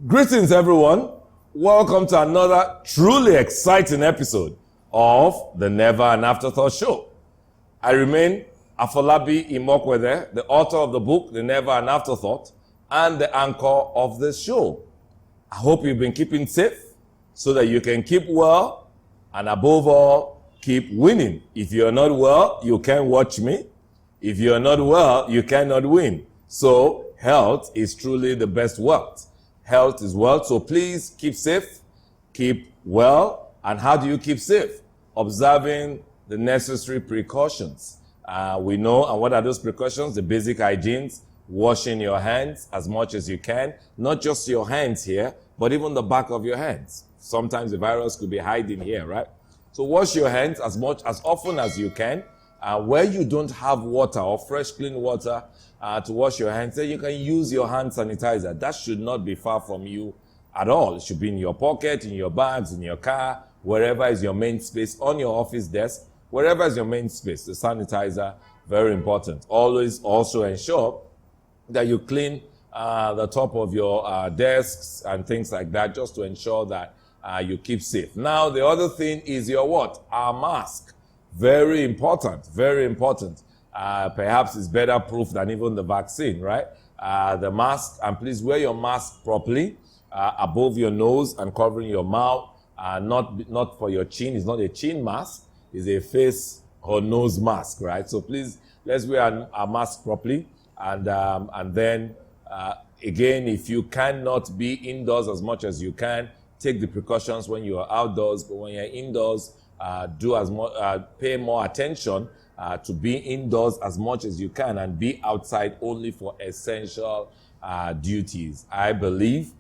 Greetings, everyone. Welcome to another truly exciting episode of the Never an Afterthought show. I remain Afolabi Imoukhuede, the author of the book, The Never an Afterthought, and the anchor of this show. I hope you've been keeping safe so that you can keep well and above all, keep winning. If you're not well, you can't watch me. If you're not well, you cannot win. So health is truly the best wealth. Health is wealth, so please keep safe, keep well. And how do you keep safe? Observing the necessary precautions. We know, and what are those precautions? The basic hygienes, washing your hands as much as you can, not just your hands here, but even the back of your hands. Sometimes the virus could be hiding here, right? So wash your hands as often as you can. Where you don't have water or fresh, clean water to wash your hands, then you can use your hand sanitizer. That should not be far from you at all. It should be in your pocket, in your bags, in your car, wherever is your main space, on your office desk, wherever is your main space. The sanitizer, very important. Always also ensure that you clean the top of your desks and things like that, just to ensure that you keep safe. Now, the other thing is your what? Our mask. Very important, very important. Perhaps it's better proof than even the vaccine, right? The mask, and please wear your mask properly, above your nose and covering your mouth, not for your chin. It's not a chin mask, it's a face or nose mask, right? So please, let's wear a mask properly. And then, again, if you cannot be indoors as much as you can, take the precautions when you are outdoors, but when you're indoors, pay more attention to be indoors as much as you can and be outside only for essential duties. I believe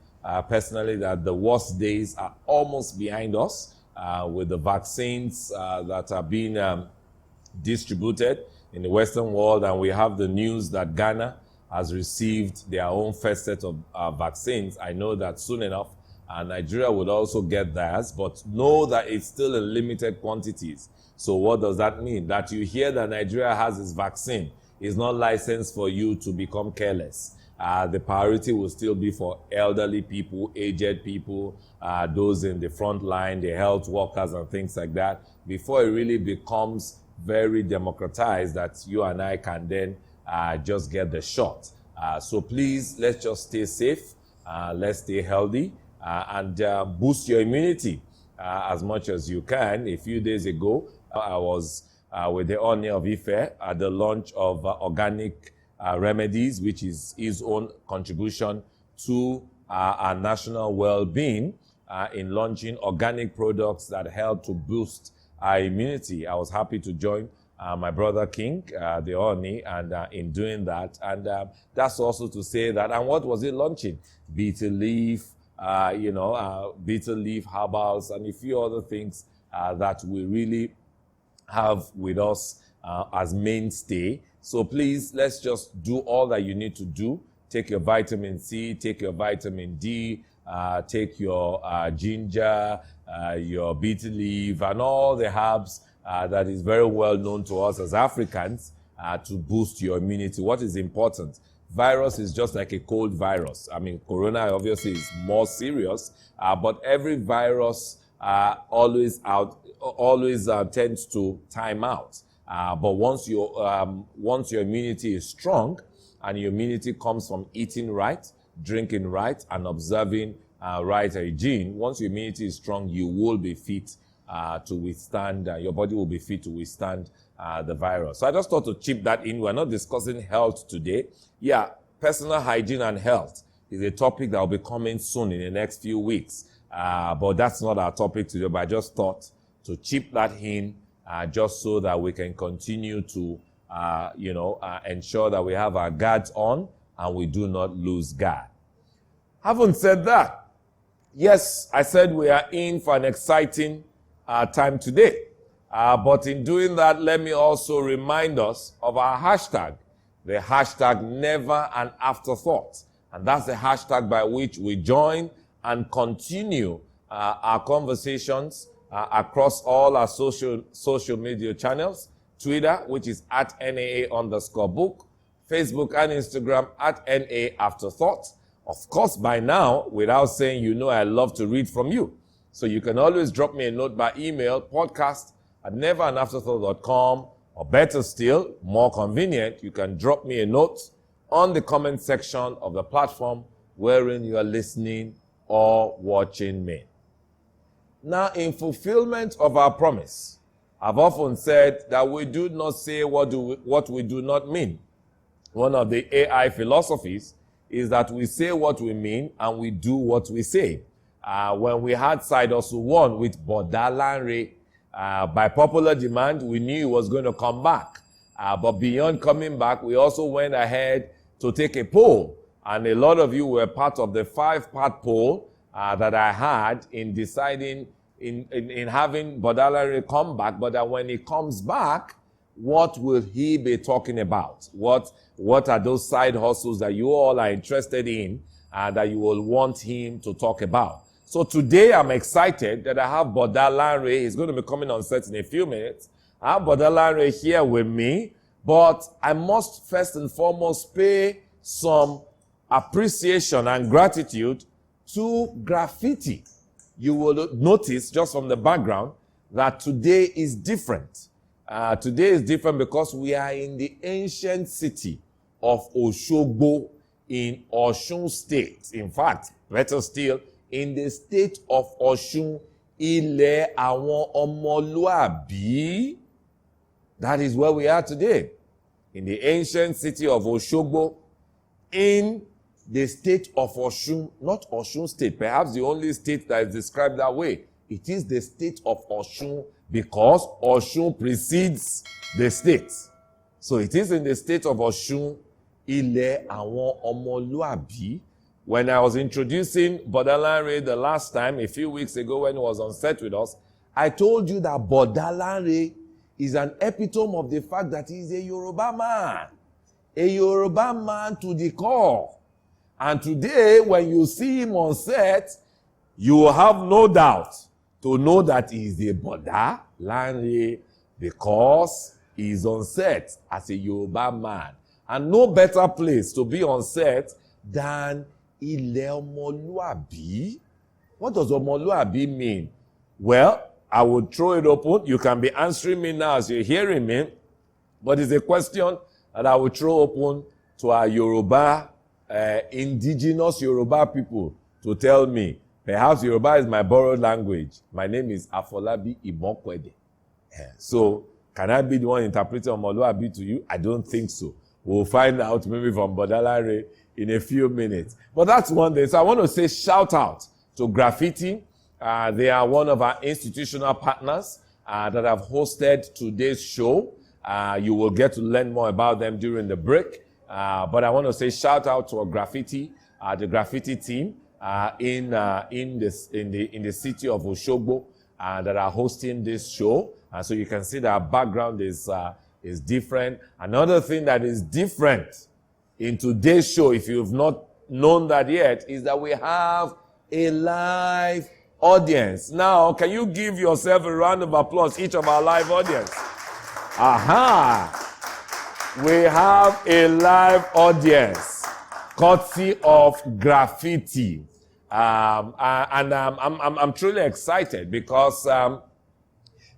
personally that the worst days are almost behind us with the vaccines that are being distributed in the Western world, and we have the news that Ghana has received their own first set of vaccines. I know that soon enough Nigeria would also get theirs, but know that it's still in limited quantities. So what does that mean? That you hear that Nigeria has its vaccine is not licensed for you to become careless. The priority will still be for elderly people, aged people, those in the front line, the health workers and things like that, before it really becomes very democratized that you and I can then just get the shot. So please, let's just stay safe. Let's stay healthy. And boost your immunity as much as you can. A few days ago, I was with the Oni of Ife at the launch of Organic Remedies, which is his own contribution to our national well-being in launching organic products that help to boost our immunity. I was happy to join my brother King, the Oni, and in doing that. And that's also to say that, and what was it launching? Bitter leaf, bitter leaf herbals, and a few other things that we really have with us as mainstay. So please, let's just do all that you need to do. Take your vitamin C, take your vitamin D, take your ginger, your bitter leaf, and all the herbs that is very well known to us as Africans to boost your immunity. What is important? Virus is just like a cold virus. I mean, corona obviously is more serious, but every virus always tends to time out. But once your immunity is strong, and your immunity comes from eating right, drinking right, and observing right hygiene, once your immunity is strong, you will be fit to withstand, your body will be fit to withstand the virus. So I just thought to chip that in. We're not discussing health today. Yeah, personal hygiene and health is a topic that will be coming soon in the next few weeks. But that's not our topic today, but I just thought to chip that in just so that we can continue to, ensure that we have our guards on and we do not lose guard. Having said that, yes, I said we are in for an exciting time today. But in doing that, let me also remind us of our hashtag, the hashtag Never an Afterthought. And that's the hashtag by which we join and continue our conversations across all our social media channels. Twitter, which is at NAA_book, Facebook and Instagram at NA Afterthought, Of course, by now, without saying, I love to read from you. So you can always drop me a note by email, podcast@neveranafterthought.com, or better still, more convenient, you can drop me a note on the comment section of the platform wherein you are listening or watching me. Now, in fulfillment of our promise, I've often said that we do not say what we do not mean. One of the AI philosophies is that we say what we mean and we do what we say. When we had Side Hustle 1 with Olanrewaju, by popular demand, we knew he was going to come back. But beyond coming back, we also went ahead to take a poll. And a lot of you were part of the 5-part poll that I had in deciding in having Olanrewaju come back. But that when he comes back, what will he be talking about? What are those side hustles that you all are interested in that you will want him to talk about? So today I'm excited that I have Olanrewaju. He's going to be coming on set in a few minutes. I have Olanrewaju here with me, but I must first and foremost pay some appreciation and gratitude to Graffiti. You will notice just from the background that today is different. Today is different because we are in the ancient city of Osogbo in Osun State. In fact, better still, in the state of Osun, Ilẹ̀ àwọn omoluabi. That is where we are today. In the ancient city of Osogbo, in the state of Osun, not Osun State, perhaps the only state that is described that way. It is the state of Osun because Osun precedes the state. So it is in the state of Osun, Ilẹ̀ àwọn omoluabi. When I was introducing Olanrewaju the last time, a few weeks ago when he was on set with us, I told you that Olanrewaju is an epitome of the fact that he is a Yoruba man. A Yoruba man to the core. And today, when you see him on set, you will have no doubt to know that he is a Olanrewaju because he is on set as a Yoruba man. And no better place to be on set than Ilẹ̀ omoluabi. What does omoluabi mean? Well, I would throw it open. You can be answering me now as you're hearing me. But it's a question that I would throw open to our Yoruba, indigenous Yoruba people to tell me. Perhaps Yoruba is my borrowed language. My name is Afolabi Imoukhuede. So, can I be the one interpreting omoluabi to you? I don't think so. We'll find out maybe from Olanrewaju in a few minutes. But that's one day. So I want to say shout out to Graffiti. They are one of our institutional partners that have hosted today's show. You will get to learn more about them during the break. But I want to say shout out to Graffiti, the Graffiti team in the city of Osogbo that are hosting this show. So you can see that our background is different. Another thing that is different in today's show, if you've not known that yet, is that we have a live audience. Now, can you give yourself a round of applause, each of our live audience? Aha! We have a live audience, courtesy of Graffiti. I'm truly excited because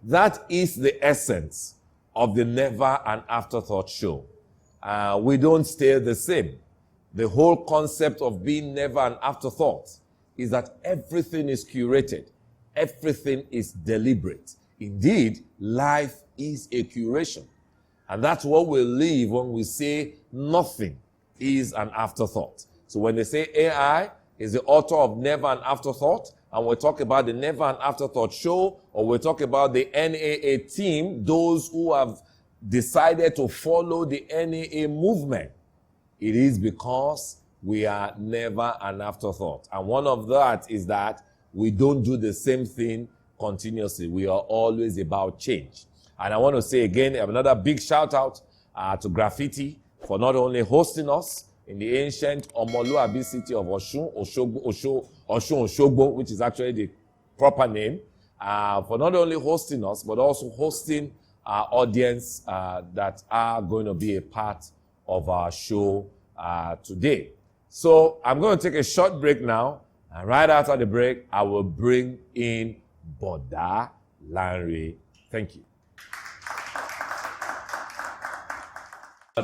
that is the essence of the Never an Afterthought show. We don't stay the same. The whole concept of being never an afterthought is that everything is curated. Everything is deliberate. Indeed, life is a curation. And that's what we live when we say nothing is an afterthought. So when they say AI is the author of Never an Afterthought, and we talk about the Never an Afterthought show, or we talk about the NAA team, those who have decided to follow the NAA movement, it is because we are never an afterthought. And one of that is that we don't do the same thing continuously. We are always about change. And I want to say again, another big shout out to Graffiti for not only hosting us in the ancient Omoluabi city of Osogbo, which is actually the proper name, for not only hosting us, but also hosting our audience that are going to be a part of our show today. So I'm going to take a short break now. And right after the break, I will bring in Boda Lanre. Thank you.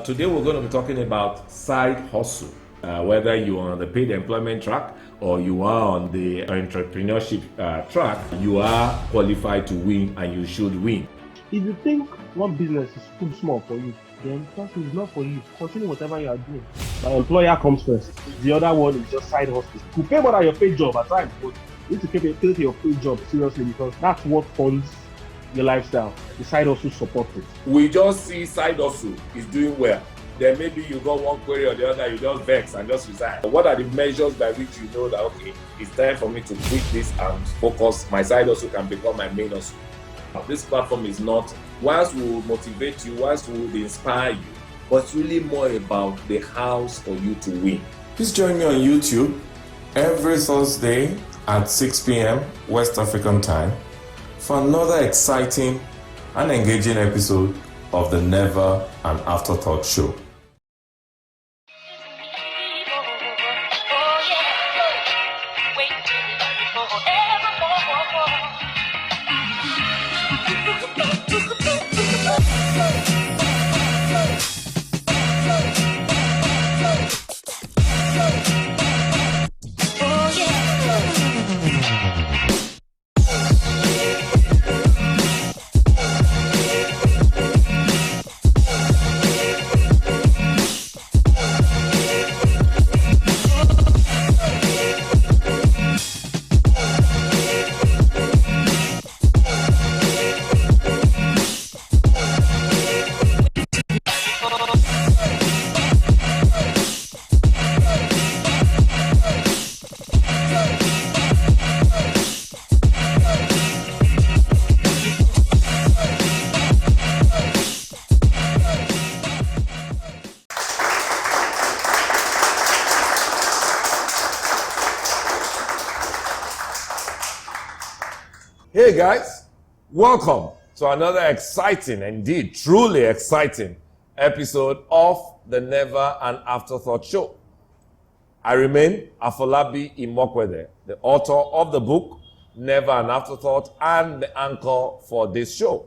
Today we're going to be talking about side hustle. Whether you are on the paid employment track or you are on the entrepreneurship track, you are qualified to win and you should win. If you think one business is too small for you, then trust me, it's not for you. Continue whatever you are doing. My employer comes first. The other one is just side hustle. You pay more than your paid job at times, but you need to take your paid job seriously because that's what funds your lifestyle. The side hustle support it. We just see side hustle is doing well. Then maybe you got one query or the other, you just vex and just resign. What are the measures by which you know that, okay, it's time for me to quit this and focus, my side hustle can become my main hustle? This platform is not, whilst we will motivate you, whilst we will inspire you, but it's really more about the house for you to win. Please join me on YouTube every Thursday at 6 p.m. West African time for another exciting and engaging episode of the Never an Afterthought show. Hey guys, welcome to another exciting, indeed truly exciting episode of the Never an Afterthought show. I remain Afolabi Imoukhuede, the author of the book Never an Afterthought and the anchor for this show.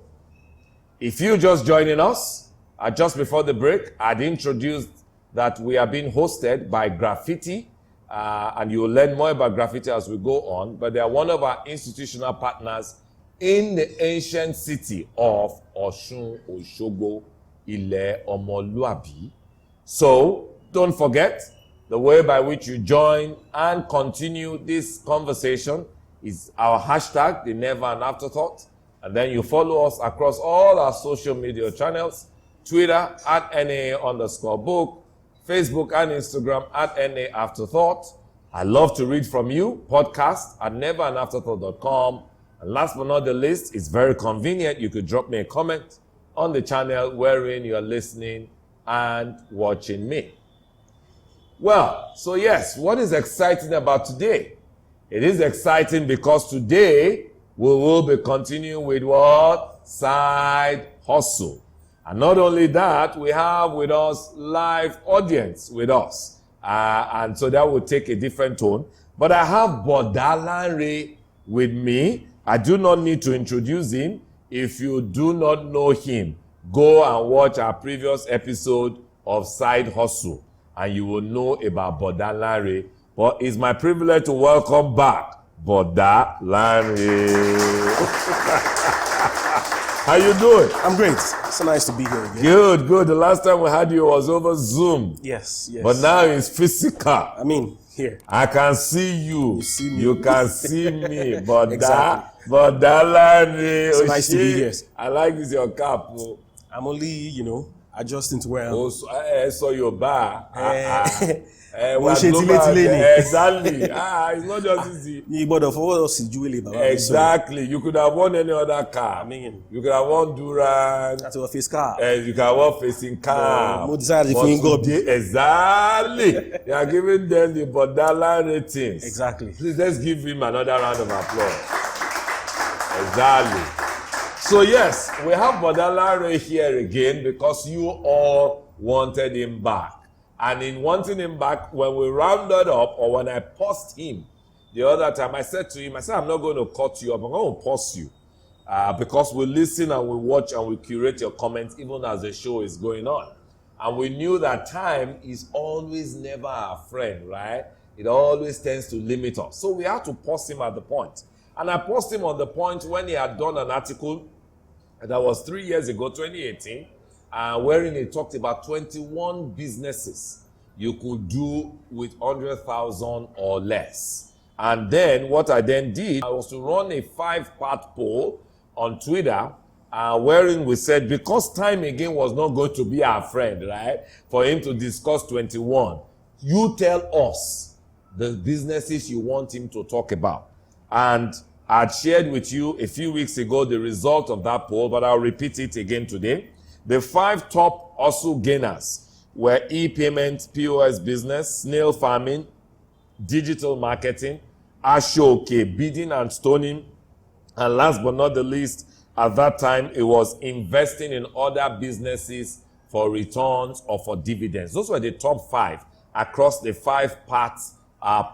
If you're just joining us, just before the break, I'd introduced that we are being hosted by Graffiti, and you will learn more about Graffiti as we go on, but they are one of our institutional partners in the ancient city of Osun, Osogbo, omoluabi. So don't forget, the way by which you join and continue this conversation is our hashtag, the Never an Afterthought, and then you follow us across all our social media channels, Twitter at NAA_book, Facebook and Instagram at NA Afterthought. I love to read from you. Podcast at neveranafterthought.com. And last but not the least, it's very convenient. You could drop me a comment on the channel wherein you're listening and watching me. Well, so yes, what is exciting about today? It is exciting because today we will be continuing with what? Side hustle. And not only that, we have with us live audience with us. And so that will take a different tone. But I have Boda Lanre with me. I do not need to introduce him. If you do not know him, go and watch our previous episode of Side Hustle, and you will know about Boda Lanre. But it's my privilege to welcome back Boda Lanre. How you doing? I'm great. It's so nice to be here again. Good, good. The last time we had you was over Zoom. Yes, yes. But now it's physical. I mean, here. I can see you. You see me. You can see me. But Exactly. that Lanre. It's nice to be here. I like this your cap. Oh. I'm only, adjusting to where Oh, so I saw your bar. Exactly. It's not just easy. Exactly. You could have won any other car. I mean, You could have won Duran. that's a face car. You can have won facing car. More desire But for you go. today, exactly. They are giving them the Bodala ratings. Exactly. Please, let's give him another round of applause. Exactly. So yes, we have Boda Lanre here again because you all wanted him back. And in wanting him back, when we rounded up, or when I paused him the other time, I said to him, I'm not going to cut you up, I'm going to pause you. Because we listen and we watch and we curate your comments even as the show is going on. And we knew that time is always never our friend, right? It always tends to limit us. So we had to pause him at the point. And I paused him on the point when he had done an article that was 3 years ago, 2018, wherein he talked about 21 businesses you could do with 100,000 or less. And then what I then did, I was to run a 5-part poll on Twitter, wherein we said, because time again was not going to be our friend, right, for him to discuss 21, you tell us the businesses you want him to talk about. And I shared with you a few weeks ago the result of that poll, but I'll repeat it again today. The 5 top Osu gainers were e-payment, POS business, snail farming, digital marketing, Ashoke, bidding and stoning, and last but not the least, at that time, it was investing in other businesses for returns or for dividends. Those were the top 5 across the 5-part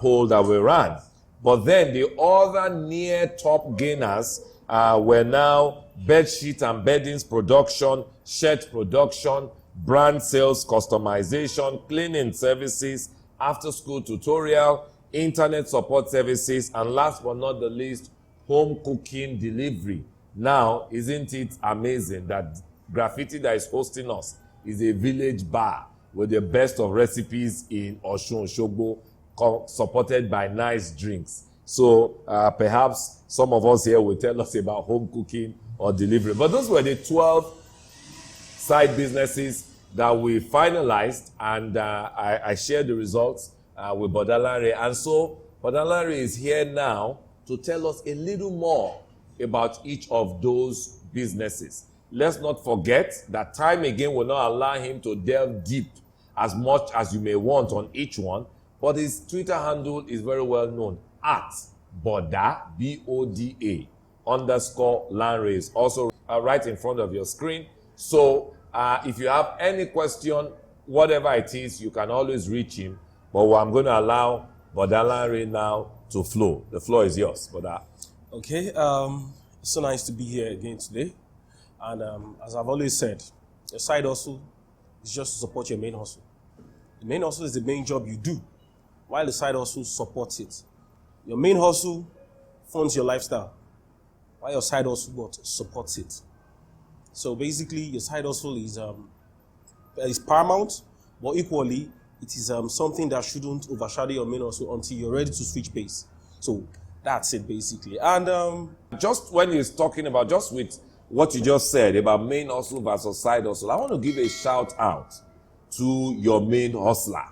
poll that we ran. But then the other near top gainers were now bedsheet and beddings production, shirt production, brand sales customization, cleaning services, after-school tutorial, internet support services, and last but not the least, home cooking delivery. Now, isn't it amazing that Graffiti that is hosting us is a village bar with the best of recipes in Osun Osogbo, supported by nice drinks. So perhaps some of us here will tell us about home cooking or delivery. But those were the 12 side businesses that we finalized, and I shared the results with Olanrewaju. And so Olanrewaju is here now to tell us a little more about each of those businesses. Let's not forget that time again will not allow him to delve deep as much as you may want on each one, but his Twitter handle is very well known, at Boda, B-O-D-A, _ Lanre, is also right in front of your screen. So if you have any question, whatever it is, you can always reach him. But I'm going to allow Boda Lanre now to flow. The floor is yours, Boda. Okay, it's so nice to be here again today. And as I've always said, your side hustle is just to support your main hustle. The main hustle is the main job you do, while the side hustle supports it. Your main hustle funds your lifestyle, while your side hustle supports it. So basically, your side hustle is paramount, but equally, it is something that shouldn't overshadow your main hustle until you're ready to switch pace. So that's it, basically. And just when he's talking about, just with what you just said about main hustle versus side hustle, I want to give a shout out to your main hustler,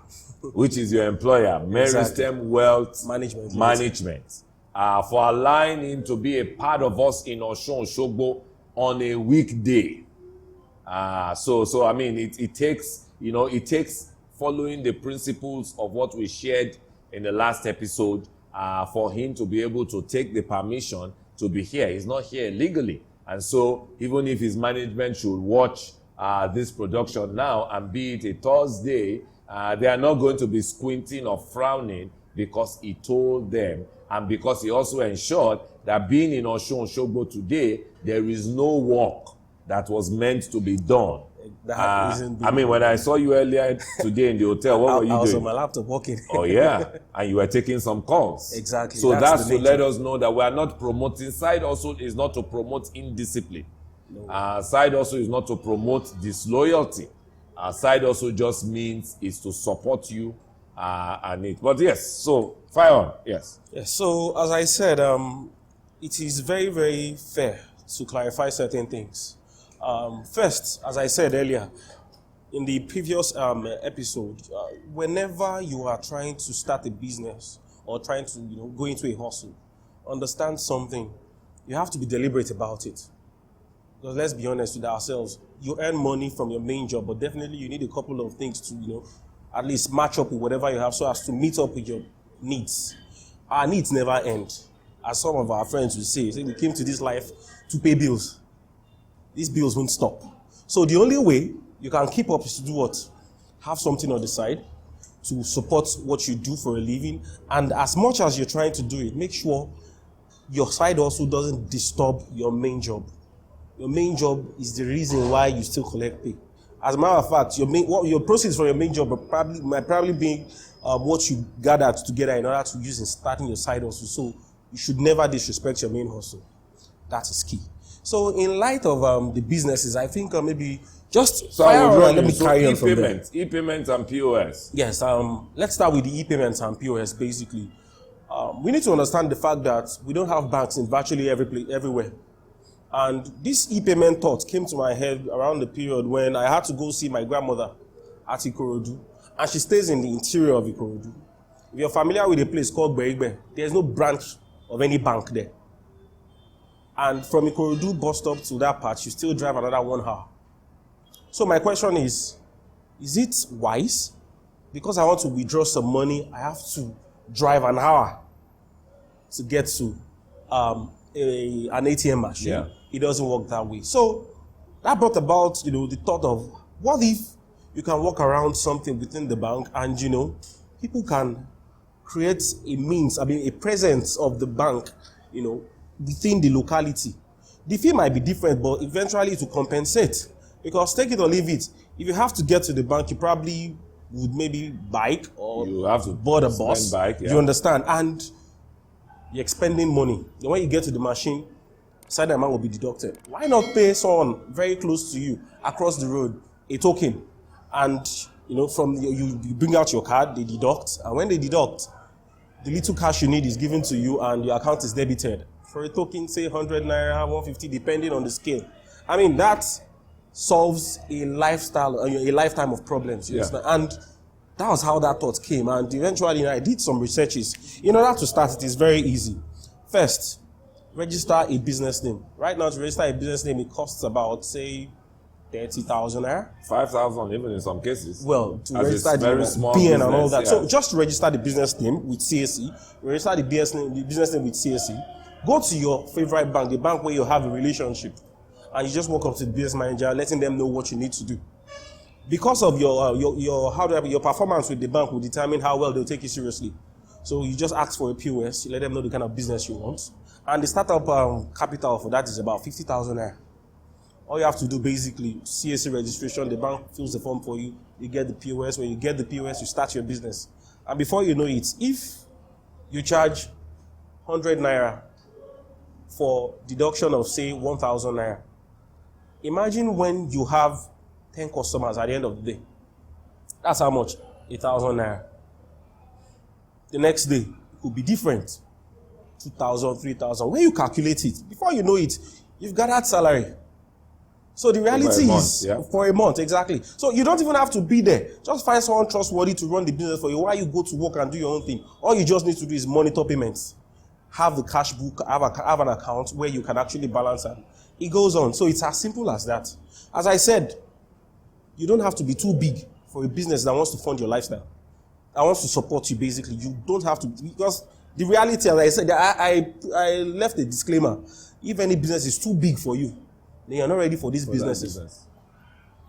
which is your employer, Meristem Wealth Management, for allowing him to be a part of us in Osun Osogbo on a weekday. So I mean, it takes following the principles of what we shared in the last episode for him to be able to take the permission to be here. He's not here illegally. And so even if his management should watch this production now and be it a Thursday, they are not going to be squinting or frowning because he told them, and because he also ensured that being in Osun Osogbo today, there is no work that was meant to be done. I mean, when I saw you earlier today in the hotel, what were you doing? I was on my laptop working. Oh, yeah. And you were taking some calls. Exactly. So that's to let us know that we are not promoting. Side hustle is not to promote indiscipline. No. Side hustle is not to promote disloyalty. Side hustle just means is to support you and it. But yes, so fire on. Yes. Yes. So as I said, it is very, very fair to clarify certain things. First, as I said earlier, in the previous episode, whenever you are trying to start a business or trying to go into a hustle, understand something. You have to be deliberate about it. Because let's be honest with ourselves, you earn money from your main job, but definitely you need a couple of things to at least match up with whatever you have so as to meet up with your needs. Our needs never end. As some of our friends will say we came to this life to pay bills. These bills won't stop. So the only way you can keep up is to do what? have something on the side to support what you do for a living. And as much as you're trying to do it, make sure your side also doesn't disturb your main job. Your main job is the reason why you still collect pay. As a matter of fact, your proceeds from your main job might probably be what you gathered together in order to use in starting your side hustle. So you should never disrespect your main hustle. That is key. So in light of the businesses, I think maybe just let me carry on from there. E-payments and POS. Yes, let's start with the e-payments and POS basically. We need to understand the fact that we don't have banks in virtually everywhere. And this e-payment thought came to my head around the period when I had to go see my grandmother at Ikorodu. And she stays in the interior of Ikorodu. If you're familiar with a place called Meagre, there's no branch of any bank there. And from Ikorodu bus stop to that part, you still drive another 1 hour. So my question is it wise? Because I want to withdraw some money, I have to drive an hour to get to an ATM machine. Yeah. It doesn't work that way. So that brought about, the thought of what if you can walk around something within the bank and, people can create a presence of the bank, within the locality. The fee might be different, but eventually to compensate. Because take it or leave it, if you have to get to the bank, you probably would maybe bike or you have to board a bus. Bike, yeah. You understand? And you're expending money. Then when you get to the machine, side amount will be deducted. Why not pay someone very close to you across the road a token? And from you bring out your card, they deduct, and when they deduct, the little cash you need is given to you and your account is debited. For a token, say 100 naira, 150, depending on the scale. I mean, that solves a lifetime of problems. You understand? And that was how that thought came. And eventually, I did some researches. In order to start, it is very easy. First, register a business name. Right now, to register a business name, it costs about, say, 30,000 naira. 5,000 even in some cases. Well, to as register very the small PN business, and all that. yeah. So just register the business name with CSE, register the business name with CSE, go to your favorite bank, the bank where you have a relationship, and you just walk up to the business manager, letting them know what you need to do. Because of your performance with the bank will determine how well they'll take you seriously. So you just ask for a POS, you let them know the kind of business you want, and the startup capital for that is about 50,000 naira. All you have to do basically, CSE registration, the bank fills the form for you, you get the POS. When you get the POS, you start your business. And before you know it, if you charge 100 naira for deduction of, say, 1,000 naira, imagine when you have 10 customers at the end of the day. That's how much? 1,000 naira. The next day, it could be different. 2,000, 3,000. When you calculate it, before you know it, you've got that salary. So the reality is, for a month, exactly. So you don't even have to be there. Just find someone trustworthy to run the business for you while you go to work and do your own thing. All you just need to do is monitor payments. Have the cash book, have an account where you can actually balance and it goes on. So it's as simple as that. As I said, you don't have to be too big for a business that wants to fund your lifestyle. That wants to support you, basically. You don't have to, because the reality, as I said, I left a disclaimer. If any business is too big for you, then you're not ready for these businesses.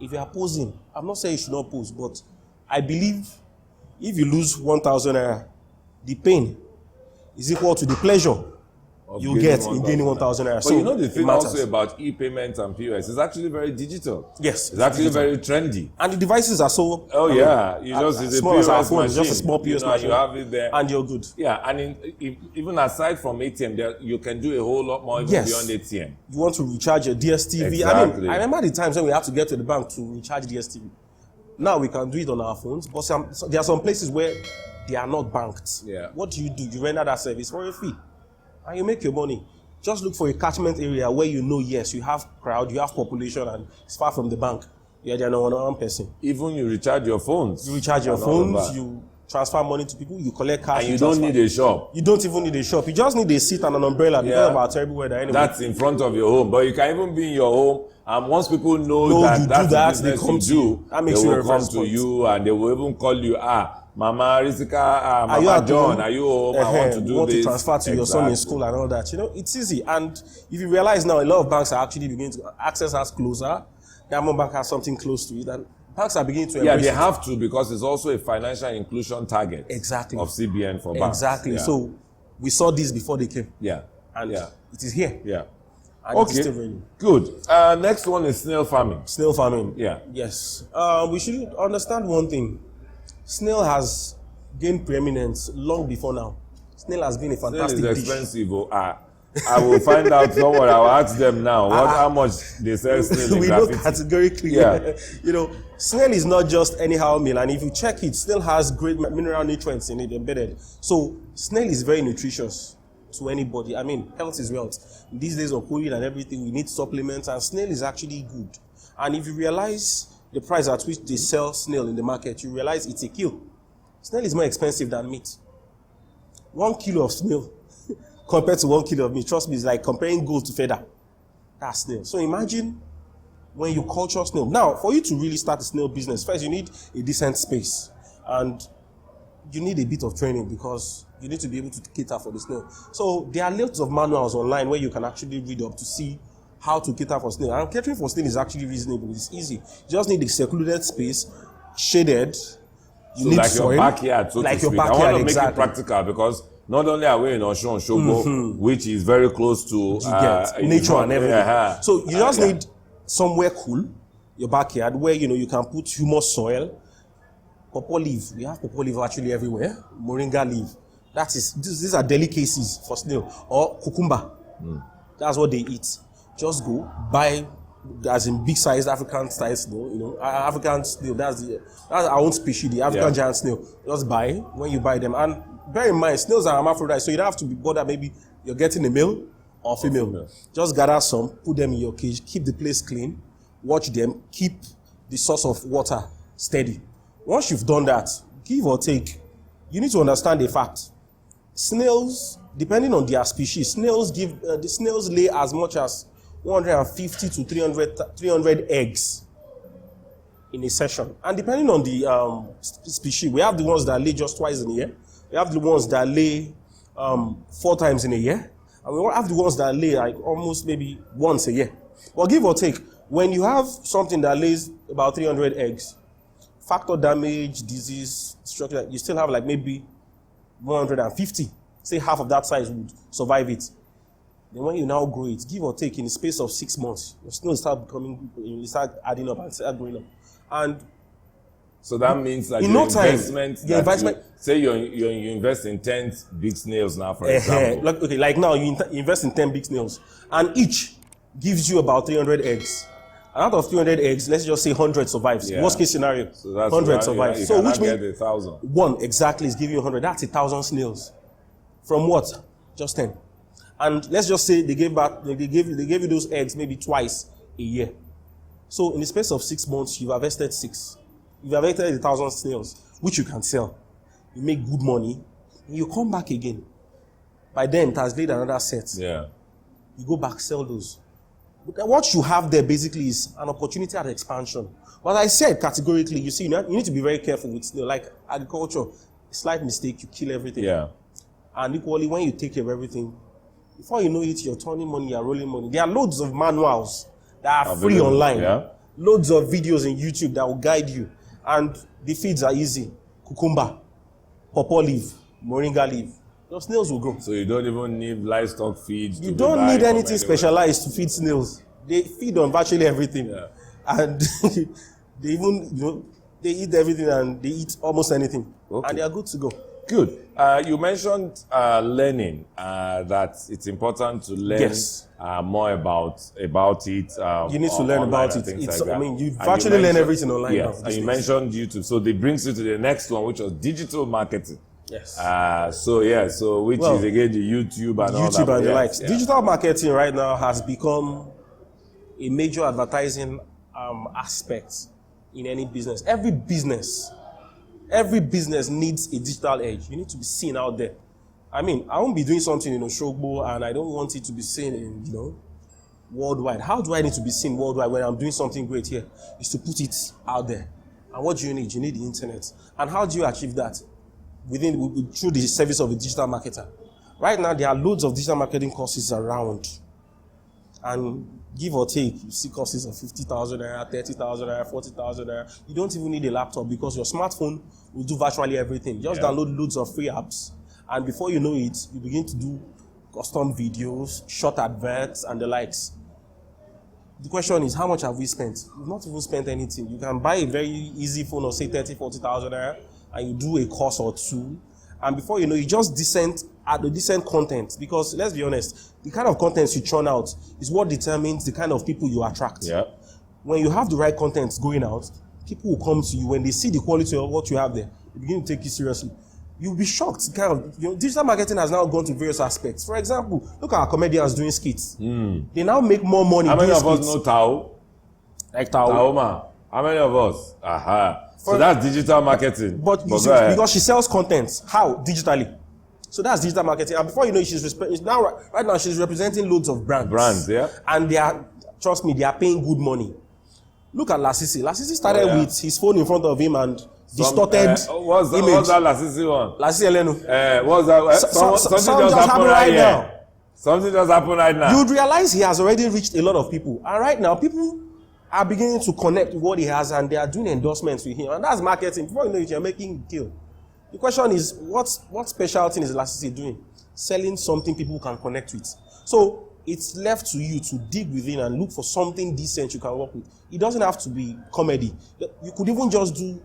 If you are posing, I'm not saying you should not pose, but I believe if you lose 1,000 naira, the pain is equal to the pleasure you get in gaining 1,000 naira. But So the thing also about e-payments and POS is actually very digital. Yes. It's actually very trendy. And the devices are so... it's small a as our POS phone, machine. it's just a small POS machine. You have it there. And you're good. Yeah, and even aside from ATM, you can do a whole lot more even beyond ATM. You want to recharge your DSTV. Exactly. I remember the times when we had to get to the bank to recharge DSTV. Now we can do it on our phones, but there are some places where they are not banked. Yeah. What do? You render that service for a fee, and you make your money. Just look for a catchment area where yes, you have crowd, you have population, and it's far from the bank. You're the one person. Even you recharge your phones. You recharge your phones, you transfer money to people, you collect cash. And you don't need a shop. You don't even need a shop. You just need a seat and an umbrella because of our terrible weather anyway. That's in front of your home. But you can even be in your home, and once people know that's the business you do, they will come to you and they will even call you, Mama Rizika, Mama John, are you home? I want to do this. You want to transfer to your son in school and all that. It's easy. And if you realize now, a lot of banks are actually beginning to access us closer. Diamond Bank has something close to it, and Banks are beginning to Yeah, embrace they it. have to, because it's also a financial inclusion target. Exactly. Of CBN for banks. Exactly. Yeah. So we saw this before they came. Yeah. And Yeah. it is here. Yeah. And it is Okay. still very new. Good. Next one is snail farming. Snail farming. Yeah. Yes. We should understand one thing. Snail has gained preeminence long before now. Snail has been a Snail fantastic is dish. expensive. I will find out. Don't worry, I will ask them now. How much they sell snail in We know Graffiti? categorically. Yeah. Snail is not just anyhow meal, and if you check it, snail has great mineral nutrients in it embedded. So snail is very nutritious to anybody. I mean, health is wealth. These days of COVID and everything, we need supplements, and snail is actually good. And if you realize the price at which they sell snail in the market, you realize it's a kill. Snail is more expensive than meat. 1 kilo of snail compared to 1 kilo of meat, trust me, it's like comparing gold to feather. That's snail. So imagine when you culture snail. Now, for you to really start a snail business, first you need a decent space. And you need a bit of training because you need to be able to cater for the snail. So there are lots of manuals online where you can actually read up to see how to cater for snail. And catering for snail is actually reasonable. It's easy. You just need a secluded space, shaded. You need like soil. your backyard, so like to your speak. I backyard, want to make exactly. it practical, because not only are we in Osogbo, which is very close to You get nature and everything. So you just need somewhere cool, your backyard, where you can put humus soil, pawpaw leaf. We have pawpaw leaf actually everywhere. Moringa leaf. These are delicacies for snail, or cucumber. That's what they eat. Just go buy, as in big sized African style snail. African snail. That's our own species, the African giant snail. Just buy when you buy them, and bear in mind, snails are hermaphrodites, so you don't have to be bothered. Maybe you're getting a male or female. Just gather some, put them in your cage, keep the place clean, watch them, keep the source of water steady. Once you've done that, give or take, you need to understand the fact. Snails, depending on their species, the snails lay as much as 150 to 300 eggs in a session. And depending on the species, we have the ones that lay just twice in a year. We have the ones that lay 4 times in a year. And we have the ones that lay like almost maybe once a year. But give or take, when you have something that lays about 300 eggs, factor damage, disease, structure, you still have like maybe 150. Say half of that size would survive it. Then when you now grow it, give or take, in the space of 6 months, your snails start adding up and start growing up. And so that means that in your no time, investment, say you invest in 10 big snails now, for example. Like now you invest in 10 big snails, and each gives you about 300 eggs. And out of 300 eggs, let's just say 100 survives. Yeah. Worst case scenario, So that's 100 survives. You So which cannot means get 1,000. one exactly is giving you 100. That's 1,000 snails. From what? Just 10. And let's just say they gave you those eggs maybe twice a year. So in the space of 6 months, you've harvested 6. You've harvested 1,000 snails, which you can sell. You make good money, and you come back again. By then, it has laid another set. Yeah. You go back, sell those. But what you have there basically is an opportunity at expansion. But I said categorically, you see, you need to be very careful with snail. Like agriculture, a slight mistake, you kill everything. Yeah. And equally, when you take care of everything, before you know it, you're turning money, you're rolling money. There are loads of manuals that are free online. Yeah. Loads of videos in YouTube that will guide you. And the feeds are easy. Cucumber, pawpaw leaf, moringa leaf. Your snails will grow. So you don't even need livestock feed. You don't need anything specialized to feed snails. They feed on virtually everything. Yeah. And they even, they eat everything, and they eat almost anything. Okay. And they are good to go. Good. You mentioned learning, that it's important to learn Yes. more about it. You need to learn online about and it. things It's, like that. I mean, you And virtually learn mentioned- everything online. Yeah, now and these you days. mentioned YouTube. So it brings you to the next one, which was digital marketing. Yes. So which Well, is again the YouTube and all that. YouTube and the Yeah, likes. yeah. Digital marketing right now has become a major advertising aspect in any business. Every business needs a digital edge. You need to be seen out there. I mean, I won't be doing something in Osogbo, and I don't want it to be seen in, worldwide. How do I need to be seen worldwide when I'm doing something great here? Is to put it out there. And what do you need? You need the internet. And how do you achieve that? Through the service of a digital marketer. Right now, there are loads of digital marketing courses around. and give or take, you see courses of 50,000 naira, 30,000 naira, 40,000 naira. You don't even need a laptop because your smartphone will do virtually everything. Just download loads of free apps, and before you know it, you begin to do custom videos, short adverts, and the likes. The question is, how much have we spent? We've not even spent anything. You can buy a very easy phone of say 30, 40,000 naira, and you do a course or two, and before you know, you just add the decent content. Because let's be honest, the kind of content you churn out is what determines the kind of people you attract. Yeah. When you have the right content going out, people will come to you. When they see the quality of what you have there, they begin to take you seriously. You'll be shocked. Digital marketing has now gone to various aspects. For example, look at our comedians doing skits. They now make more money. How many doing of us skits. know Tao? Like Tao. Taoma. How many of us? Aha. So that's digital marketing. But you see, because she sells content. How? Digitally. So that's digital marketing. And before you know it, right now she's representing loads of brands. Brands, yeah. And trust me, they are paying good money. Look at Lasisi. Lasisi started with his phone in front of him and distorted what's image. What's that Lasisi one? Lasisi Elenu. What's that? Something just happened right now. Something just happened right now. You'd realize he has already reached a lot of people. And right now, people are beginning to connect with what he has, and they are doing endorsements with him. And that's marketing. Before you know it, you're making a deal. The question is, what special thing is Lasisi doing? Selling something people can connect with. So it's left to you to dig within and look for something decent you can work with. It doesn't have to be comedy. You could even just do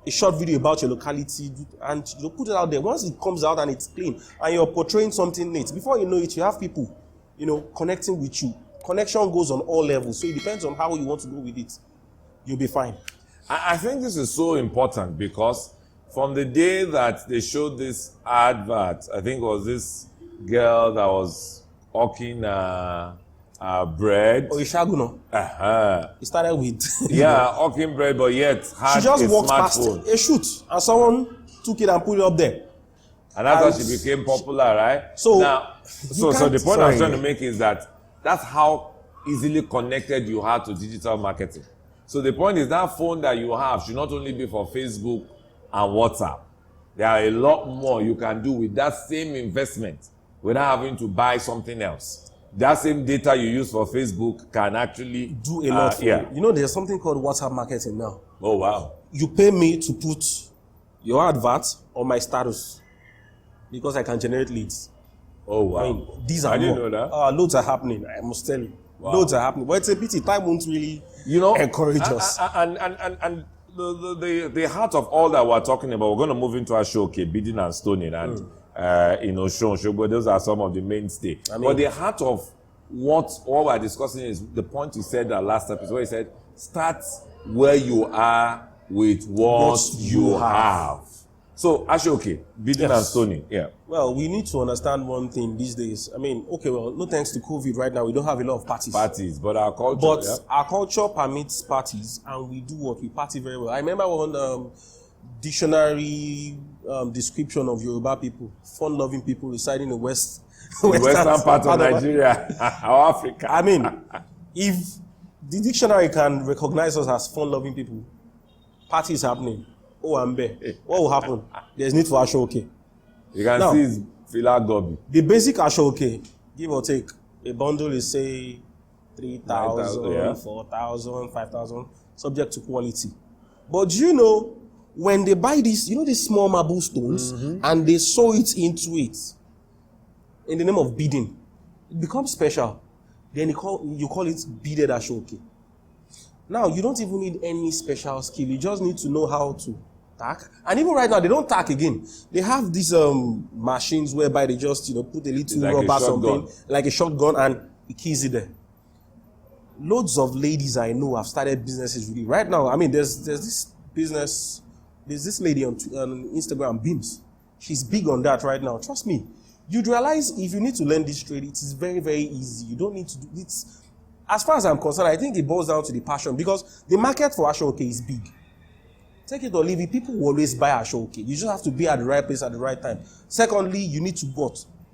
a short video about your locality and put it out there. Once it comes out and it's clean and you're portraying something neat, before you know it, you have people, connecting with you. Connection goes on all levels, so it depends on how you want to go with it. You'll be fine. I think this is so important because from the day that they showed this advert, I think it was this girl that was hawking bread. Oh, Ishaguno. It started with hawking bread, but yet had she just a walked smartphone. past a shoot, and someone took it and put it up there. And that's how she became popular, right? So the point I'm trying to make is that that's how easily connected you are to digital marketing. So the point is that phone that you have should not only be for Facebook and WhatsApp. There are a lot more you can do with that same investment without having to buy something else. That same data you use for Facebook can actually do a lot for you. There's something called WhatsApp marketing now. Oh, wow. You pay me to put your advert on my status because I can generate leads. Oh, wow. I mean, these are didn't know that. Loads are happening, I must tell you. Wow. Loads are happening. But it's a pity. Time won't really encourage us. And the heart of all that we're talking about, we're going to move into our show, okay, bidding and stoning and Osogbo. Those are some of the mainstay. But the heart of what we're discussing is the point you said that last episode, where you said, start where you are with what you have. So, Ashoke, bidding and stoning, Well, we need to understand one thing these days. I mean, no thanks to COVID right now, we don't have a lot of parties. But our culture, our culture permits parties, and we do what? We party very well. I remember one dictionary description of Yoruba people, fun-loving people residing in the western part of Nigeria or Africa. I mean, if the dictionary can recognize us as fun-loving people, party is happening. Ambe. What will happen? There's need for Ashoke. You can see his Fila Gobi. The basic Ashoke, give or take, a bundle is say 3,000, 4,000, 5,000, subject to quality. But do you know, when they buy these, these small marble stones, and they sew it into it, in the name of bidding, it becomes special. Then you call it beaded Ashoke. Now, you don't even need any special skill. You just need to know how to tack. And even right now, they don't tack again. They have these machines whereby they just, put a little rubber something, like a shotgun, and it keys it there. Loads of ladies I know have started businesses really. Right now, I mean, there's this business, there's this lady on Instagram, Beams. She's big on that right now. Trust me. You'd realize if you need to learn this trade, it is very, very easy. You don't need to do it. As far as I'm concerned, I think it boils down to the passion, because the market for Ashoke is big. Take it or leave it, people will always buy Ashoke. You just have to be at the right place at the right time. Secondly, you need to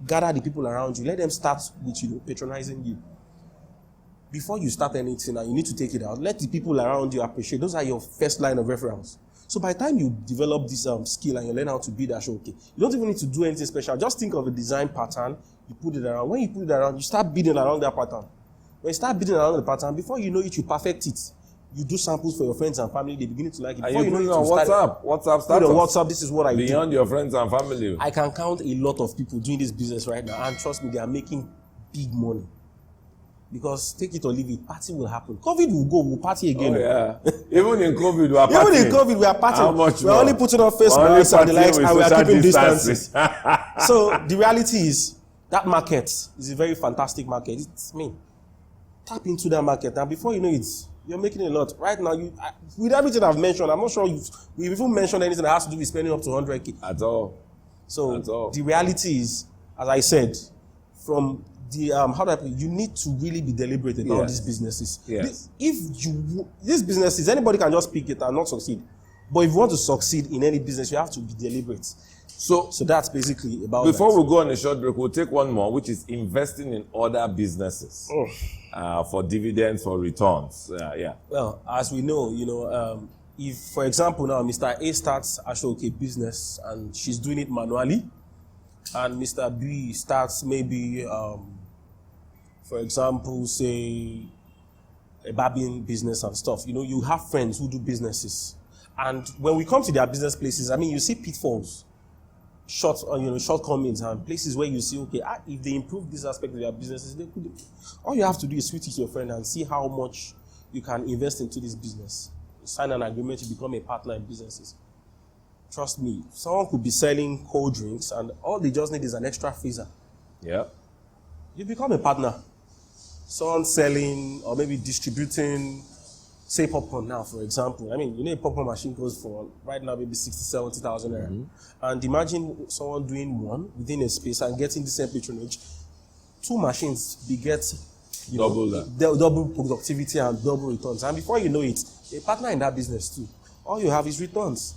gather the people around you. Let them start with patronizing you. Before you start anything, and you need to take it out, let the people around you appreciate. Those are your first line of reference. So by the time you develop this skill and you learn how to build Ashoke, you don't even need to do anything special. Just think of a design pattern, you put it around. When you put it around, you start building around that pattern. When you start building around the pattern, before you know it, you perfect it. You do samples for your friends and family, they begin to like it. Before And you you put know it it, on WhatsApp status. on WhatsApp, this is what I do. Beyond your friends and family. I can count a lot of people doing this business right now, and trust me, they are making big money. Because take it or leave it, party will happen. COVID will go, we'll party again. Oh, yeah. Even in COVID, we are partying. Even in COVID, we are partying. How much We're more? only putting on face We're only masks and the partying likes, with and we are social keeping distancing. distances. So the reality is that market is a very fantastic market. It's tap into that market, and before you know it, you're making a lot. Right now, with everything I've mentioned, I'm not sure we've even mentioned anything that has to do with spending up to 100K. At all. So At all. the reality is, as I said, from the how do I put it? You need to really be deliberate about Yes. these businesses. Yes. These businesses, anybody can just pick it and not succeed. But if you want to succeed in any business, you have to be deliberate. So that's basically about before that. we go on a short break, we'll take one more, which is investing in other businesses for dividends, for returns. Yeah. Well, as we know, if, for example, now Mr. A starts Ashoke business and she's doing it manually, and Mr. B starts maybe, for example, say a barbing business and stuff. You have friends who do businesses, and when we come to their business places, you see pitfalls, shortcomings, and places where you see, okay, if they improve this aspect of their businesses, they could. All you have to do is switch it to your friend and see how much you can invest into this business. Sign an agreement to become a partner in businesses. Trust me, someone could be selling cold drinks and all they just need is an extra freezer. Yeah. You become a partner. Someone selling or maybe distributing, say, popcorn now, for example. A popcorn machine goes for right now maybe 60,000, 70,000 naira. And imagine someone doing one within a space and getting the same patronage. 2 machines beget double productivity and double returns. And before you know it, a partner in that business too. All you have is returns.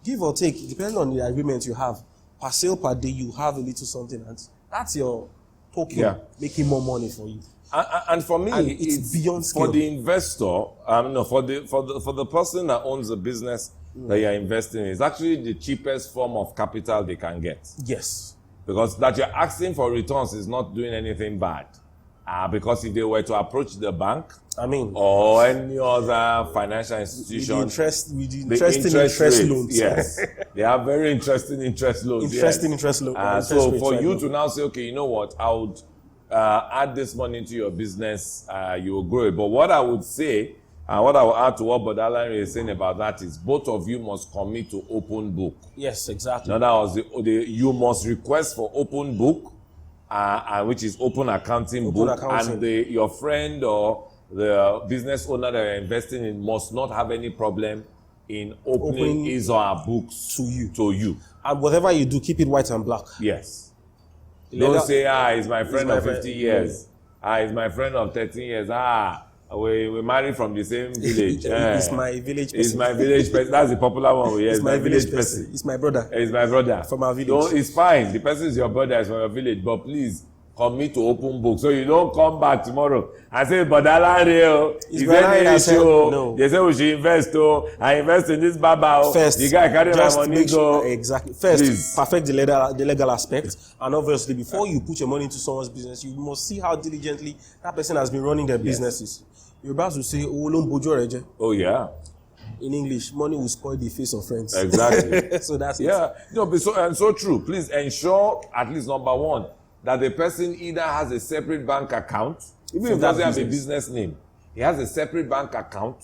Give or take, depending on the agreement you have. Per sale per day, you have a little something, and that's your token making more money for you. And for me, and it's beyond scale. For the investor, for the person that owns the business that you're investing in, it's actually the cheapest form of capital they can get. Yes. Because that you're asking for returns is not doing anything bad. Because if they were to approach the bank, or any other financial institution, with the interest loans. Yes, they have very interesting interest loans. Interest loans. So for you to now say, okay, you know what, I would add this money into your business, you will grow it. But what I would say, and what I will add to what Brother Olanrewaju is saying about that is both of you must commit to open book. Yes, exactly. In other words, you must request for open book, which is open accounting book, and your friend or the business owner that you're investing in must not have any problem in opening his or her books to you. And whatever you do, keep it white and black. Yes. Don't say, he's my friend of 50 years. He's my friend of 13 years. We married from the same village. It's my village person. It's my village person. That's the popular one. It's my village person. It's my brother. It's my brother. From our village. No, it's fine. The person is your brother, is from your village. But please, commit to open book. So you don't come back tomorrow and say, but Olanrewaju, is there any issue? No. They say we should invest. I invest in this baba. First, the guy carry my money. Exactly. First, please. Perfect the legal aspect. And obviously, before you put your money into someone's business, you must see how diligently that person has been running their businesses. You're about to say, oh, yeah. In English, money will spoil the face of friends. Exactly. So that's it. Yeah. No, but so true. Please ensure, at least number one, that the person either has a separate bank account, even if he doesn't have a business name, he has a separate bank account,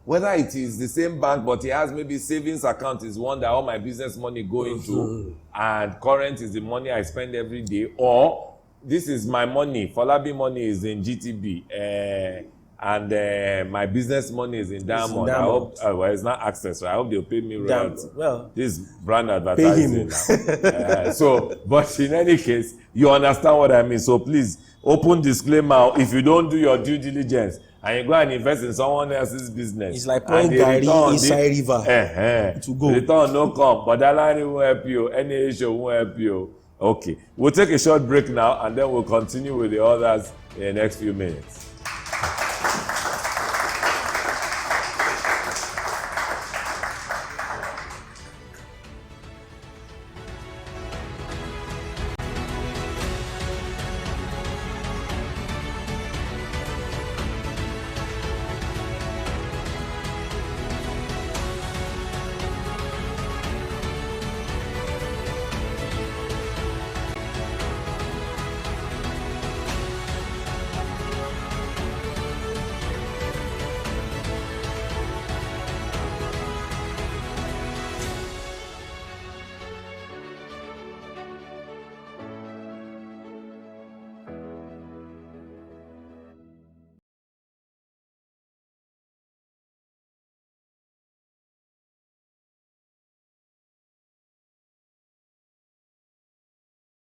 whether it is the same bank, but he has maybe savings account is one that all my business money go into, and current is the money I spend every day, or this is my money, Afolabi money is in GTB, and my business money is in Diamond. I hope, it's not Access, right? I hope they'll pay me royalty. Well, this brand advertising now. But in any case, you understand what I mean. So please, open disclaimer. If you don't do your due diligence and you go and invest in someone else's business, it's like pouring garri inside river to go. The return no come, but Olanrewaju won't help you. NAA won't help you. Okay, we'll take a short break now, and then we'll continue with the others in the next few minutes.